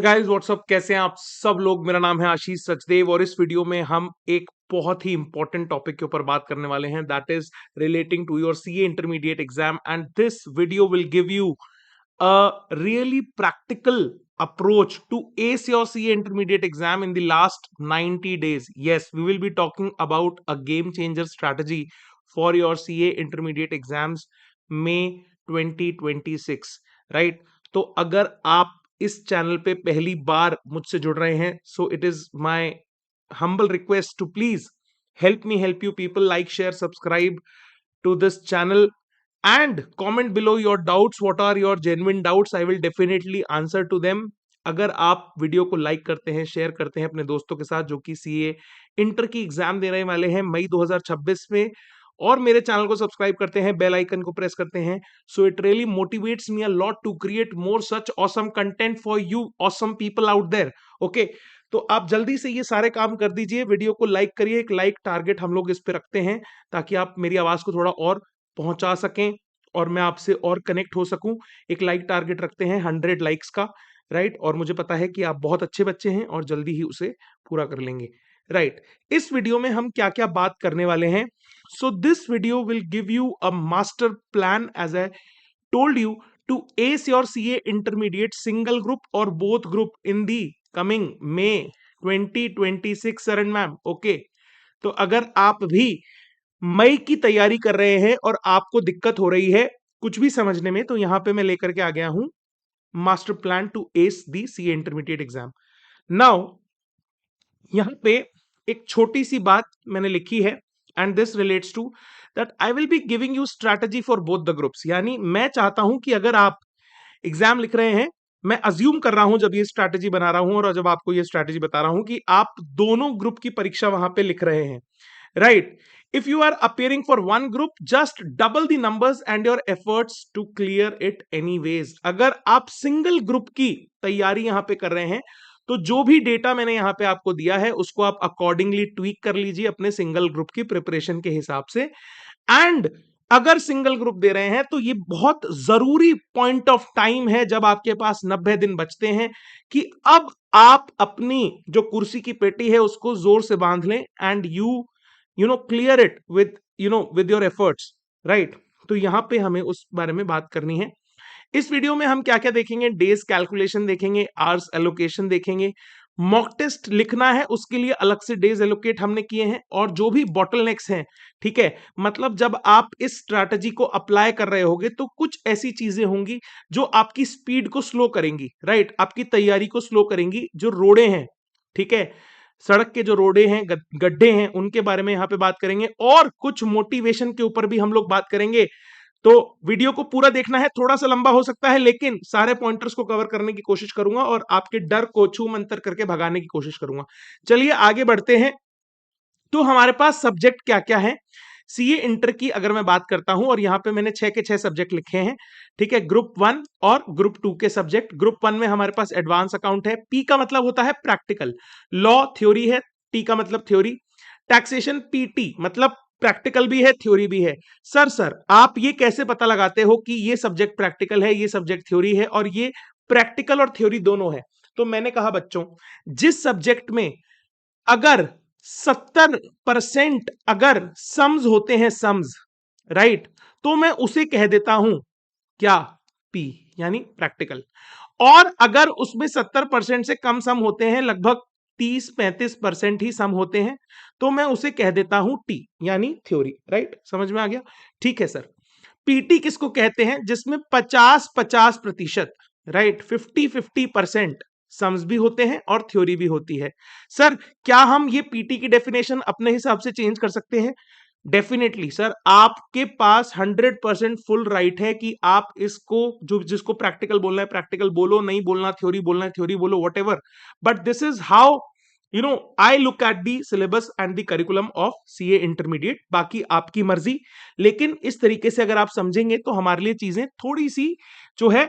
Guys what's up, कैसे हैं आप सब लोग। मेरा नाम है आशीष सचदेव और इस वीडियो में हम एक बहुत ही इंपॉर्टेंट टॉपिक के ऊपर बात करने वाले हैं, that is relating to your CA intermediate exam. And this video will give you a really practical approach to ace your CA intermediate exam in the last 90 days. Yes, we will be talking about a game changer strategy for your CA intermediate exams May 2026, right? तो अगर आप इस channel पे पहली बार मुझसे जुड़ रहे हैं, so it is my humble request to please help you people, like, share, subscribe to this channel and comment below your doubts. What are your genuine doubts? I will definitely answer to them. अगर आप video को like करते हैं, share करते हैं अपने दोस्तों के साथ जो कि सीए इंटर की एग्जाम देने वाले हैं मई 2026 में, और मेरे चैनल को सब्सक्राइब करते हैं, बेल आइकन को प्रेस करते हैं, so it really motivates me a lot to create more such awesome content for you awesome people out there. Okay, तो आप जल्दी से ये सारे काम कर दीजिए, वीडियो को लाइक करिए, एक लाइक टारगेट हम लोग इस पे रखते हैं ताकि आप मेरी आवाज को थोड़ा और पहुंचा सकें और मैं आपसे और कनेक्ट हो सकूं। एक लाइक टारगेट रखते हैं 100 लाइक्स का, राइट? और मुझे पता है कि आप बहुत अच्छे बच्चे हैं और जल्दी ही उसे पूरा कर लेंगे, राइट? इस वीडियो में हम क्या क्या बात करने वाले हैं? So this video will give you a master plan, as I told you, to ace your CA intermediate single group or both group in the coming May 2026, Saran ma'am. Okay, तो अगर आप भी मई की तैयारी कर रहे हैं और आपको दिक्कत हो रही है कुछ भी समझने में, तो यहां पे मैं लेकर के आ गया हूं master plan to ace the CA intermediate exam. Now यहां पे एक छोटी सी बात मैंने लिखी है, and this relates to that I will be giving you strategy for both the groups. यानी मैं चाहता हूं कि अगर आप एग्जाम लिख रहे हैं, मैं अज्यूम कर रहा हूं जब ये स्ट्रैटेजी बना रहा हूं और जब आपको ये स्ट्रैटेजी बता रहा हूं कि आप दोनों ग्रुप की परीक्षा वहां पे लिख रहे हैं, right? If you are appearing for one group, just double the numbers and your efforts to clear it anyways. अगर आप सिंगल ग्रुप की तैयारी यहां पे कर रहे हैं तो जो भी डेटा मैंने यहां पे आपको दिया है उसको आप अकॉर्डिंगली ट्वीक कर लीजिए अपने सिंगल ग्रुप की प्रिपरेशन के हिसाब से। एंड अगर सिंगल ग्रुप दे रहे हैं तो ये बहुत जरूरी पॉइंट ऑफ टाइम है जब आपके पास 90 दिन बचते हैं कि अब आप अपनी जो कुर्सी की पेटी है उसको जोर से बांध लें and you know clear it with your efforts, right? तो यहां पे हमें उस बारे में बात करनी है। इस वीडियो में हम क्या क्या देखेंगे? डेज कैलकुलेशन देखेंगे, आवर्स एलोकेशन देखेंगे, मॉक टेस्ट लिखना है उसके लिए अलग से डेज एलोकेट हमने किए हैं, और जो भी बॉटलनेक्स हैं, ठीक है, मतलब जब आप इस स्ट्रैटेजी को अप्लाई कर रहे होगे तो कुछ ऐसी चीजें होंगी जो आपकी स्पीड को स्लो करेंगी, राइट? आपकी तैयारी को स्लो करेंगी। जो रोडे हैं, ठीक है, सड़क के जो रोडे हैं, गड्ढे हैं, उनके बारे में यहां पे बात करेंगे, और कुछ मोटिवेशन के ऊपर भी हम लोग बात करेंगे। तो वीडियो को पूरा देखना है, थोड़ा सा लंबा हो सकता है लेकिन सारे पॉइंटर्स को कवर करने की कोशिश करूंगा और आपके डर को छू मंतर करके भगाने की कोशिश करूंगा। चलिए आगे बढ़ते हैं। तो हमारे पास सब्जेक्ट क्या क्या है सीए इंटर की अगर मैं बात करता हूं, और यहां पे मैंने 6 के 6 सब्जेक्ट लिखे हैं, ठीक है, ग्रुप 1 और ग्रुप 2 के सब्जेक्ट। ग्रुप 1 में हमारे पास एडवांस अकाउंट है, पी का मतलब होता है प्रैक्टिकल, लॉ थ्योरी है, टी का मतलब थ्योरी, टैक्सेशन पीटी मतलब प्रैक्टिकल भी है थ्योरी भी है। सर आप ये कैसे पता लगाते हो कि ये सब्जेक्ट प्रैक्टिकल है, ये सब्जेक्ट थ्योरी है, और ये प्रैक्टिकल और थ्योरी दोनों है? तो मैंने कहा बच्चों, जिस सब्जेक्ट में अगर 70% अगर सम्स होते हैं, सम्स, राइट, तो मैं उसे कह देता हूं क्या? पी, यानी प्रैक्टिकल। और अगर उसमें 70% से कम सम होते हैं, लगभग 30-35% ही सम होते हैं, तो मैं उसे कह देता हूं टी, यानी थ्योरी, राइट? समझ में आ गया? ठीक है सर। पीटी किसको कहते हैं? जिसमें 50-50%, राइट, 50-50% सम्स भी होते हैं और थ्योरी भी होती है। सर क्या हम ये पीटी की डेफिनेशन अपने हिसाब से चेंज कर सकते हैं? डेफिनेटली सर, आपके पास 100% फुल राइट है कि आप इसको, जो जिसको प्रैक्टिकल बोलना है प्रैक्टिकल बोलो, नहीं बोलना थ्योरी बोलना है थ्योरी बोलो, what ever, but this is how I look at the syllabus and the curriculum of CA intermediate. बाकी आपकी मर्जी, लेकिन इस तरीके से अगर आप समझेंगे तो हमारे लिए चीजें थोड़ी सी जो है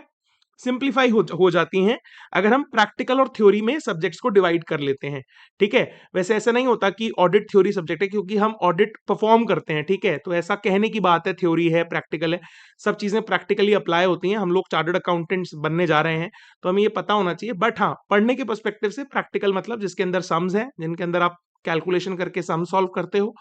सिंप्लीफाई हो जाती हैं अगर हम प्रैक्टिकल और थ्योरी में सब्जेक्ट्स को डिवाइड कर लेते हैं। ठीक है, वैसे ऐसा नहीं होता कि ऑडिट थ्योरी सब्जेक्ट है, क्योंकि हम ऑडिट परफॉर्म करते हैं। ठीक है, तो ऐसा कहने की बात है, थ्योरी है, प्रैक्टिकल है, सब चीजें प्रैक्टिकली अप्लाई होती हैं। हम लोग चार्टर्ड अकाउंटेंट्स बनने जा रहे हैं तो हमें ये पता होना चाहिए। बट हाँ, पढ़ने के पर्सपेक्टिव से प्रैक्टिकल मतलब जिसके अंदर सम्स है, जिनके अंदर आप कैलकुलेशन करके सम सॉल्व करते हो,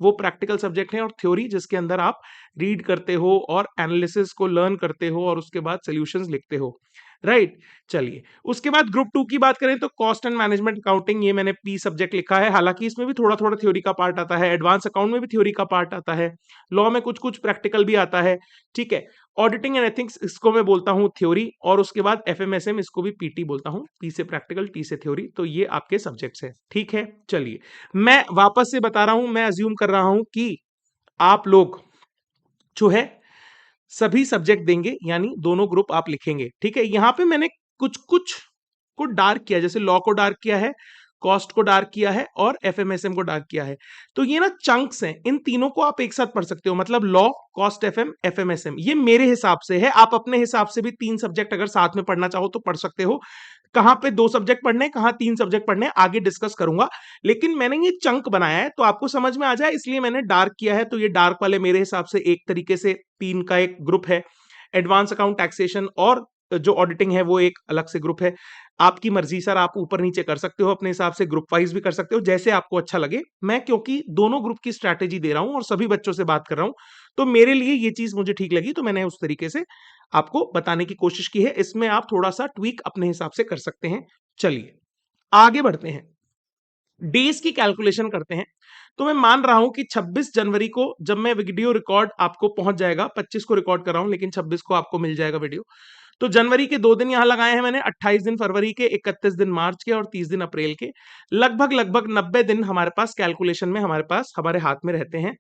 वो प्रैक्टिकल सब्जेक्ट है। और थ्योरी जिसके अंदर आप रीड करते हो और एनालिसिस को लर्न करते हो और उसके बाद सॉल्यूशंस लिखते हो। राइट, चलिए उसके बाद ग्रुप 2 की बात करें तो कॉस्ट एंड मैनेजमेंट अकाउंटिंग, ये मैंने पी सब्जेक्ट लिखा है। हालांकि इसमें भी थोड़ा थोड़ा थ्योरी का पार्ट आता है, एडवांस अकाउंट में भी थ्योरी का पार्ट आता है, लॉ में कुछ कुछ प्रैक्टिकल भी आता है। ठीक है, ऑडिटिंग एंड एथिक्स इसको मैं बोलता हूं थ्योरी, और उसके बाद एफएमएसएम इसको भी पीटी बोलता हूं, पी से प्रैक्टिकल, टी से थ्योरी। तो ये आपके सब्जेक्ट्स है। ठीक है, चलिए मैं वापस से बता रहा हूं, मैं अज्यूम कर रहा हूं कि आप लोग जो है सभी सब्जेक्ट देंगे, यानी दोनों ग्रुप आप लिखेंगे। ठीक है, यहां पे मैंने कुछ कुछ को डार्क किया, जैसे लॉ को डार्क किया है, कॉस्ट को डार्क किया है और एफएमएसएम को डार्क किया है। तो ये ना चंक्स हैं, इन तीनों को आप एक साथ पढ़ सकते हो, मतलब लॉ, कॉस्ट, एफएमएसएम। ये मेरे हिसाब से है, आप अपने हिसाब से भी 3 सब्जेक्ट अगर साथ में पढ़ना चाहो तो पढ़ सकते हो। कहां पे 2 सब्जेक्ट पढ़ने, कहां 3 सब्जेक्ट पढ़ने, आगे डिस्कस करूंगा। लेकिन मैंने ये चंक बनाया है तो आपको समझ में आ जाए, इसलिए मैंने डार्क किया है। तो ये डार्क वाले मेरे हिसाब से एक तरीके से 3 का एक ग्रुप है। एडवांस अकाउंट, टैक्सेशन और जो ऑडिटिंग है वो एक अलग से ग्रुप है। आपकी मर्जी सर, आप ऊपर नीचे कर सकते हो अपने हिसाब से, ग्रुप वाइज भी कर सकते हो, जैसे आपको अच्छा लगे। मैं क्योंकि दोनों ग्रुप की स्ट्रैटेजी दे रहा हूं और सभी बच्चों से बात कर रहा हूं, तो मेरे लिए ये चीज मुझे ठीक लगी, तो मैंने उस तरीके से आपको बताने की कोशिश की है। इसमें आप थोड़ा सा ट्वीक अपने हिसाब से कर सकते हैं। चलिए आगे बढ़ते हैं, डेज की कैलकुलेशन करते हैं। तो मैं मान रहा हूं कि 26 जनवरी को जब मैं वीडियो रिकॉर्ड आपको पहुंच जाएगा, 25 को रिकॉर्ड कर रहा हूं लेकिन 26 को आपको मिल जाएगा वीडियो। तो जनवरी के 2 दिन यहां लगाए हैं मैंने, 28 दिन फरवरी के, 31 दिन मार्च के और 30 दिन अप्रैल के। लगभग लगभग 90 दिन हमारे पास कैलकुलेशन में हमारे पास हमारे हाथ में रहते हैं।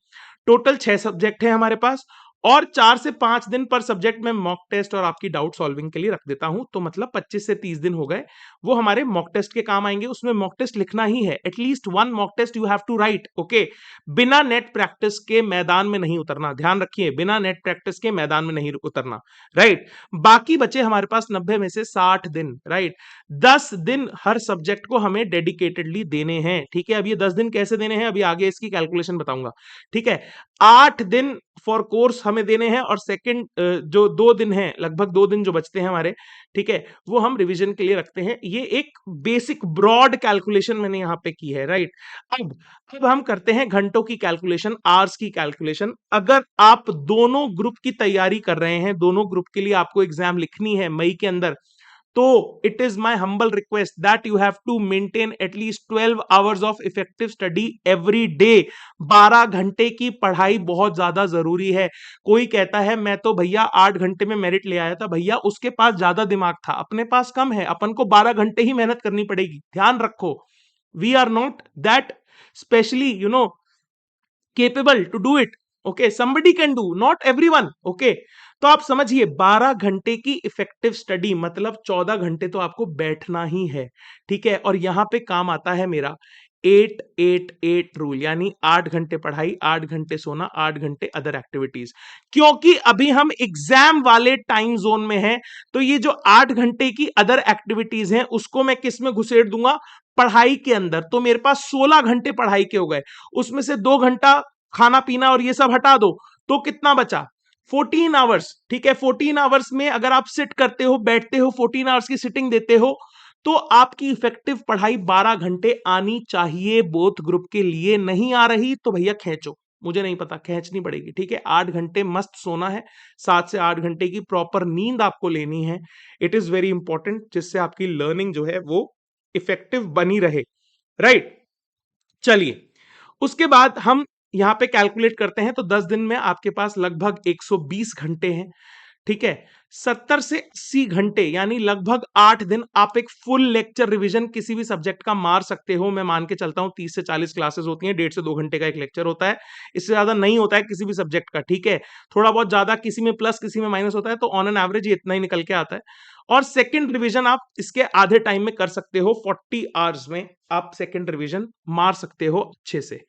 टोटल 6 सब्जेक्ट है हमारे पास, और 4 से 5 दिन पर सब्जेक्ट में मॉक टेस्ट और आपकी डाउट सॉल्विंग के लिए रख देता हूं। तो मतलब 25 से 30 दिन हो गए, वो हमारे मॉक टेस्ट के काम आएंगे। उसमें मॉक टेस्ट लिखना ही है, at least 1 mock test you have to write. Okay, बिना नेट प्रैक्टिस के मैदान में नहीं उतरना, ध्यान रखिए, बिना नेट प्रैक्टिस के मैदान में नहीं उतरना। राइट, बाकी बचे हमारे पास 90 में से 60 दिन। राइट, 10 दिन हर सब्जेक्ट को हमें डेडिकेटेडली देने हैं। ठीक है, अब ये 10 दिन कैसे देने हैं, अभी आगे इसकी कैलकुलेशन बताऊंगा। ठीक है, 8 दिन फॉर कोर्स हमें देने हैं, और सेकंड जो 2 दिन हैं, लगभग 2 दिन जो बचते हैं हमारे, ठीक है, वो हम रिवीजन के लिए रखते हैं। ये एक बेसिक ब्रॉड कैलकुलेशन मैंने यहां पे की है। राइट, अब हम करते हैं घंटों की कैलकुलेशन, आवर्स की कैलकुलेशन। अगर आप दोनों ग्रुप की तैयारी कर रहे हैं, दोनों ग्रुप के लिए आपको एग्जाम लिखनी है मई के अंदर, तो it is my humble request that you have to maintain at least 12 hours of effective study every day. 12 घंटे की पढ़ाई बहुत ज्यादा जरूरी है। कोई कहता है मैं तो भैया 8 घंटे में मेरिट ले आया था, भैया उसके पास ज्यादा दिमाग था, अपने पास कम है, अपन को 12 घंटे ही मेहनत करनी पड़ेगी। ध्यान रखो, we are not that specially capable to do it. Okay, somebody can do, not everyone. Okay, तो आप समझिए 12 घंटे की इफेक्टिव स्टडी मतलब 14 घंटे तो आपको बैठना ही है। ठीक है, और यहां पे काम आता है मेरा 8-8-8 रूल, यानी 8 घंटे पढ़ाई, 8 घंटे सोना, 8 घंटे अदर एक्टिविटीज। क्योंकि अभी हम एग्जाम वाले टाइम जोन में हैं, तो ये जो 8 घंटे की अदर एक्टिविटीज हैं उसको मैं किस में घुसेड़ दूंगा, पढ़ाई के अंदर। तो मेरे पास 16 घंटे पढ़ाई के हो गए, उसमें से 2 घंटा खाना पीना और ये सब हटा दो, तो कितना बचा, 14 आवर्स। ठीक है, 14 आवर्स में अगर आप सिट करते हो, बैठते हो, 14 आवर्स की सिटिंग देते हो, तो आपकी इफेक्टिव पढ़ाई 12 घंटे आनी चाहिए। बोथ ग्रुप के लिए नहीं आ रही तो भैया खींचो, मुझे नहीं पता, खींचनी पड़ेगी। ठीक है, 8 घंटे मस्त सोना है, 7 से 8 घंटे की प्रॉपर नींद आपको लेनी है। इट इज वेरी इंपॉर्टेंट, जिससे आपकी लर्निंग जो है वो इफेक्टिव बनी रहे। राइट, चलिए उसके बाद हम यहां पे कैलकुलेट करते हैं, तो 10 दिन में आपके पास लगभग 120 घंटे हैं। ठीक है, 70 से 80 घंटे यानी लगभग 8 दिन आप एक फुल लेक्चर रिवीजन किसी भी सब्जेक्ट का मार सकते हो। मैं मान के चलता हूं 30 से 40 क्लासेस होती हैं, 1.5 से 2 घंटे का एक लेक्चर होता है, इससे ज्यादा नहीं होता है किसी भी सब्जेक्ट का। ठीक है, थोड़ा बहुत ज्यादा किसी में प्लस किसी में माइनस होता है, तो ऑन एन एवरेज ये इतना ही निकल के आता है। और सेकेंड रिवीजन आप इसके आधे टाइम में कर सकते हो, 40 आवर्स में आप सेकेंड रिवीजन मार सकते हो अच्छे से।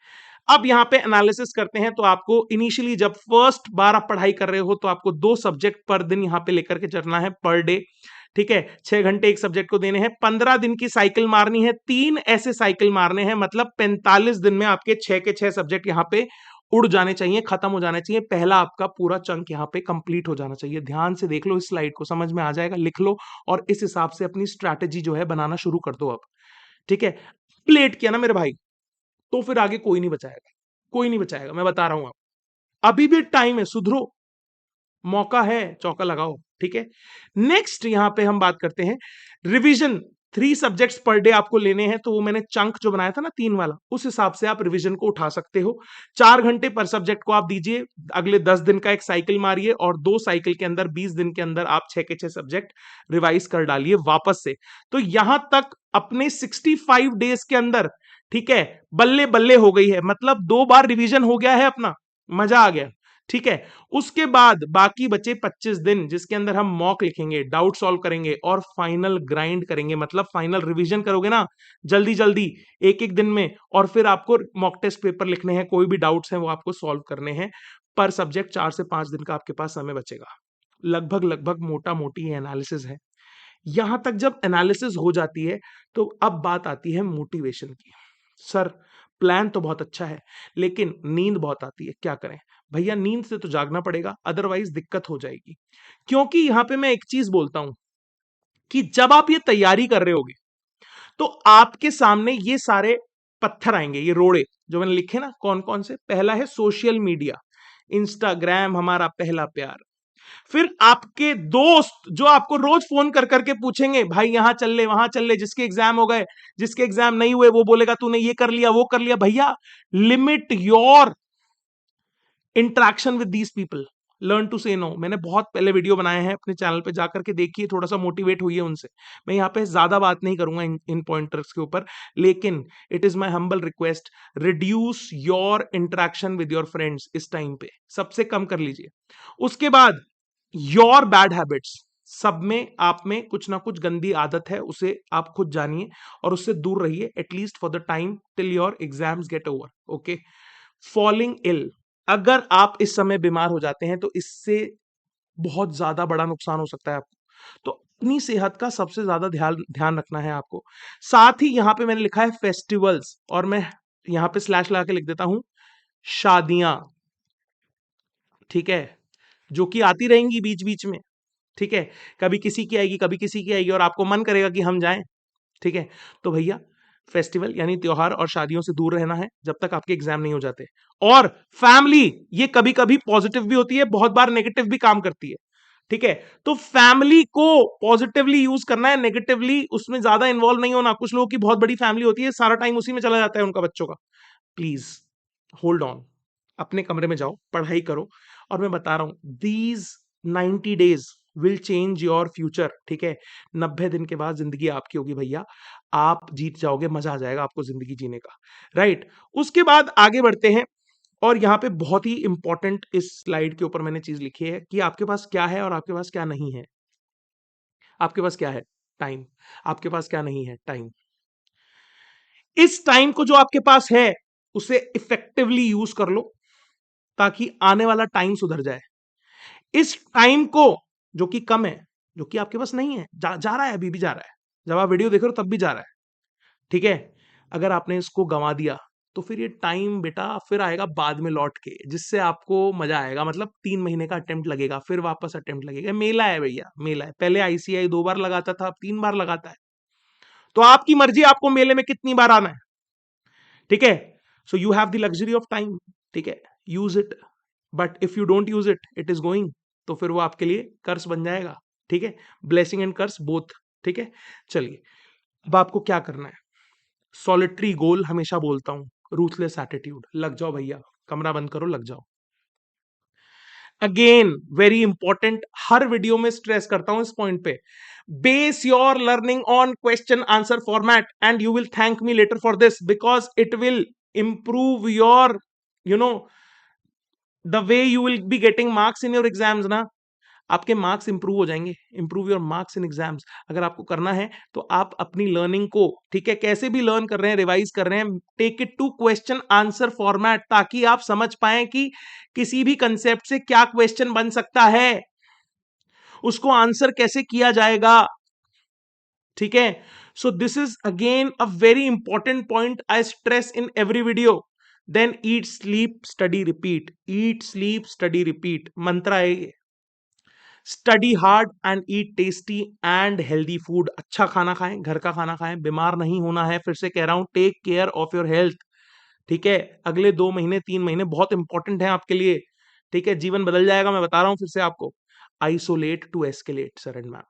अब यहां पे एनालिसिस करते हैं, तो आपको इनिशियली जब फर्स्ट बार आप पढ़ाई कर रहे हो तो आपको 2 सब्जेक्ट पर दिन यहां पे लेकर के चलना है पर डे। ठीक है, 6 घंटे एक सब्जेक्ट को देने हैं, 15 दिन की साइकिल मारनी है, 3 ऐसे साइकिल मारने हैं, मतलब 45 दिन में आपके 6 के 6 सब्जेक्ट यहां पे उड़ जाने चाहिए, खत्म हो जाने चाहिए, पहला आपका पूरा चंक यहाँ पे कंप्लीट हो जाना चाहिए। ध्यान से देख लो इस स्लाइड को, समझ में आ जाएगा, लिख लो और इस हिसाब से अपनी स्ट्रैटेजी जो है बनाना शुरू कर दो अब। ठीक है, लेट किया ना मेरे भाई तो फिर आगे कोई नहीं बचाएगा, कोई नहीं बचाएगा, मैं बता रहा हूं आप, अभी भी टाइम है, सुधरो, मौका है, चौका लगाओ। ठीक है, नेक्स्ट यहां पे हम बात करते हैं रिवीजन। 3 सब्जेक्ट्स पर डे आपको लेने हैं, तो वो मैंने चंक जो बनाया था ना 3 वाला, उस हिसाब से आप रिवीजन को उठा सकते हो। 4 घंटे पर सब्जेक्ट को आप दीजिए, अगले 10 दिन का एक साइकिल मारिए और 2 साइकिल के अंदर 20 दिन के अंदर आप 6 के 6 सब्जेक्ट रिवाइज कर डालिए वापस से। तो यहां तक अपने 65 डेज के अंदर, ठीक है, बल्ले बल्ले हो गई है, मतलब 2 बार रिवीजन हो गया है अपना, मजा आ गया। ठीक है, उसके बाद बाकी बचे 25 दिन जिसके अंदर हम मॉक लिखेंगे, डाउट सॉल्व करेंगे और फाइनल ग्राइंड करेंगे, मतलब फाइनल रिवीजन करोगे ना जल्दी जल्दी एक एक दिन में, और फिर आपको मॉक टेस्ट पेपर लिखने हैं, कोई भी डाउट्स हैं वो आपको सॉल्व करने हैं। पर सब्जेक्ट 4 से 5 दिन का आपके पास समय बचेगा, लगभग लगभग मोटा मोटी एनालिसिस है। यहां तक जब एनालिसिस हो जाती है तो अब बात आती है मोटिवेशन की। सर प्लान तो बहुत अच्छा है लेकिन नींद बहुत आती है, क्या करें? भैया नींद से तो जागना पड़ेगा, अदरवाइज दिक्कत हो जाएगी। क्योंकि यहां पे मैं एक चीज बोलता हूं कि जब आप ये तैयारी कर रहे होगे तो आपके सामने ये सारे पत्थर आएंगे, ये रोड़े जो मैंने लिखे ना कौन कौन से। पहला है सोशल मीडिया, इंस्टाग्राम हमारा पहला प्यार। फिर आपके दोस्त जो आपको रोज फोन कर करके पूछेंगे भाई यहां चल ले वहां चल ले, जिसके एग्जाम हो गए, जिसके एग्जाम नहीं हुए वो बोलेगा तूने ये कर लिया वो कर लिया। भैया limit your interaction with these people, learn to say no. मैंने बहुत पहले वीडियो बनाए हैं अपने चैनल पे, जाकर के देखिए, थोड़ा सा मोटिवेट हुई है उनसे। मैं यहाँ पे ज्यादा बात नहीं करूंगा इन पॉइंटर्स के ऊपर, लेकिन it is my humble request, reduce your interaction with your friends इस टाइम पे, सबसे कम कर लीजिए। उसके बाद योर बैड हैबिट्स, सब में आप में कुछ ना कुछ गंदी आदत है, उसे आप खुद जानिए और उससे दूर रहिए, at least for the time till your exams get over. Okay, falling ill, अगर आप इस समय बीमार हो जाते हैं तो इससे बहुत ज्यादा बड़ा नुकसान हो सकता है आपको, तो अपनी सेहत का सबसे ज्यादा ध्यान ध्यान रखना है आपको। साथ ही यहां पे मैंने लिखा है फेस्टिवल्स, और मैं यहां पे स्लैश लगा के लिख देता हूं शादियां, ठीक है, जो कि आती रहेंगी बीच बीच में। ठीक है, कभी किसी की आएगी कभी किसी की आएगी और आपको मन करेगा कि हम जाएं। ठीक है, तो भैया फेस्टिवल यानी त्योहार और शादियों से दूर रहना है जब तक आपके एग्जाम नहीं हो जाते। और फैमिली, ये कभी कभी पॉजिटिव भी होती है, बहुत बार नेगेटिव भी काम करती है। ठीक है, तो फैमिली को पॉजिटिवली यूज करना है, नेगेटिवली उसमें ज्यादा इन्वॉल्व नहीं होना। कुछ लोगों की बहुत बड़ी फैमिली होती है, सारा टाइम उसी में चला जाता है उनका बच्चों का। प्लीज होल्ड ऑन, अपने कमरे में जाओ, पढ़ाई करो, और मैं बता रहा हूं these 90 days will change your future. ठीक है, 90 दिन के बाद जिंदगी आपकी होगी भैया, आप जीत जाओगे, मजा आ जाएगा आपको जिंदगी जीने का। राइट, उसके बाद आगे बढ़ते हैं, और यहां पे बहुत ही इंपॉर्टेंट इस स्लाइड के ऊपर मैंने चीज लिखी है कि आपके पास क्या है और आपके पास क्या नहीं है। आपके पास क्या है? टाइम। आपके पास क्या नहीं है? टाइम। इस टाइम को जो आपके पास है उसे इफेक्टिवली यूज कर लो ताकि आने वाला टाइम सुधर जाए। इस टाइम को जो कि कम है, जो कि आपके पास नहीं है, जा रहा है, अभी भी जा रहा है, जब आप वीडियो देख रहे हो तब भी जा रहा है। ठीक है, अगर आपने इसको गंवा दिया तो फिर ये टाइम बेटा फिर आएगा बाद में लौट के, जिससे आपको मजा आएगा, मतलब 3 महीने का अटेम्प्ट लगेगा, फिर वापस अटेम्प्ट लगेगा। मेला है भैया, मेला है। पहले आईसीआई 2 बार लगाता था, अब 3 बार लगाता है। तो आपकी मर्जी, आपको मेले में कितनी बार आना है। ठीक है, so you have the luxury of time. ठीक है, use it, but if you don't use it, it is going, तो फिर वो आपके लिए कर्स बन जाएगा। ठीक है, ब्लेसिंग एंड कर्स बोथ। ठीक है, चलिए अब आपको क्या करना है। सॉलिटरी गोल हमेशा बोलता हूं, रूथलेस एटीट्यूड, लग जाओ भैया, कमरा बंद करो, लग जाओ। अगेन वेरी इंपॉर्टेंट, हर वीडियो में स्ट्रेस करता हूं इस पॉइंट पे, base your learning on question answer format and you will thank me later for this, because it will improve your, you know, the way you will be getting marks in your exams ना, आपके marks improve हो जाएंगे। Improve your marks in exams अगर आपको करना है तो आप अपनी लर्निंग को, ठीक है, कैसे भी लर्न कर रहे हैं, रिवाइज कर रहे हैं, take it to question answer format, ताकि आप समझ पाए कि किसी भी कंसेप्ट से क्या क्वेश्चन बन सकता है, उसको आंसर कैसे किया जाएगा। ठीक है? So this is again a very important point I stress in every video. Then eat sleep study repeat, eat sleep study repeat मंत्र है ये. Study hard and eat tasty and healthy food. अच्छा खाना खाएं, घर का खाना खाएं, बीमार नहीं होना है. फिर से कह रहा हूं, take care of your health. ठीक है? अगले 2 महीने 3 महीने बहुत इंपॉर्टेंट है आपके लिए. ठीक है? जीवन बदल जाएगा, मैं बता रहा हूं फिर से आपको. Isolate to escalate sir and ma'am.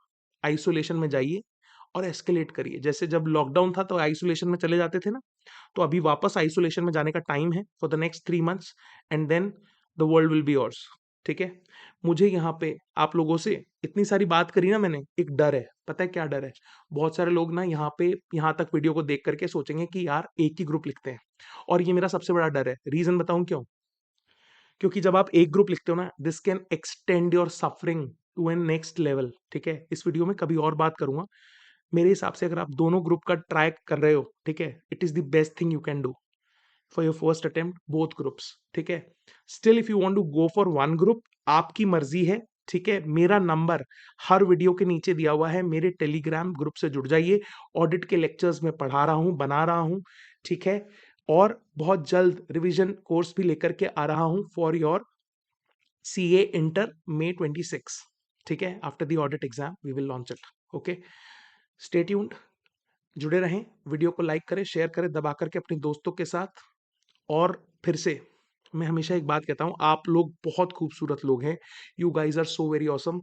Isolation में जाइए और एस्केलेट करिए. जैसे जब लॉकडाउन था तो आइसोलेशन में चले जाते थे ना, तो अभी वापस आइसोलेशन में जाने का टाइम है for the next 3 months and then the world will be yours. ठीक है? मुझे यहाँ पे आप लोगों से इतनी सारी बात करी ना मैंने, एक डर है. पता है क्या डर है? बहुत सारे लोग ना यहाँ पे यहाँ तक वीडियो को देख करके सोचेंगे कि यार एक ही ग्रुप लिखते हैं, और ये मेरा सबसे बड़ा डर है. रीजन बताऊं क्यों? क्योंकि जब आप एक ग्रुप लिखते हो ना, this can extend your suffering to an next level. ठीक है? इस वीडियो में कभी और बात करूंगा. मेरे हिसाब से अगर आप दोनों ग्रुप का ट्राई कर रहे हो, ठीक है, it is the best thing you can do for your first attempt, both groups. ठीक है? Still if you want to go for one group, आपकी मर्जी है. ठीक है? मेरा नंबर हर वीडियो के नीचे दिया हुआ है. मेरे टेलीग्राम ग्रुप से जुड़ जाइए. ऑडिट के लेक्चर्स में पढ़ा रहा हूं, बना रहा हूं. ठीक है? और बहुत जल्द रिवीजन कोर्स भी लेकर के आ रहा हूं for your CA inter May 26. ठीक है? After the audit exam we will launch it. Okay, stay tuned. जुड़े रहें. वीडियो को लाइक करें, शेयर करें दबा करके अपने दोस्तों के साथ. और फिर से मैं हमेशा एक बात कहता हूं, आप लोग बहुत खूबसूरत लोग हैं. You guys are so very awesome.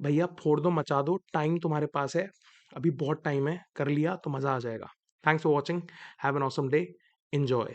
भैया फोड़ दो, मचा दो. टाइम तुम्हारे पास है, अभी बहुत टाइम है. कर लिया तो मजा आ जाएगा. Thanks for watching. Have an awesome day. Enjoy.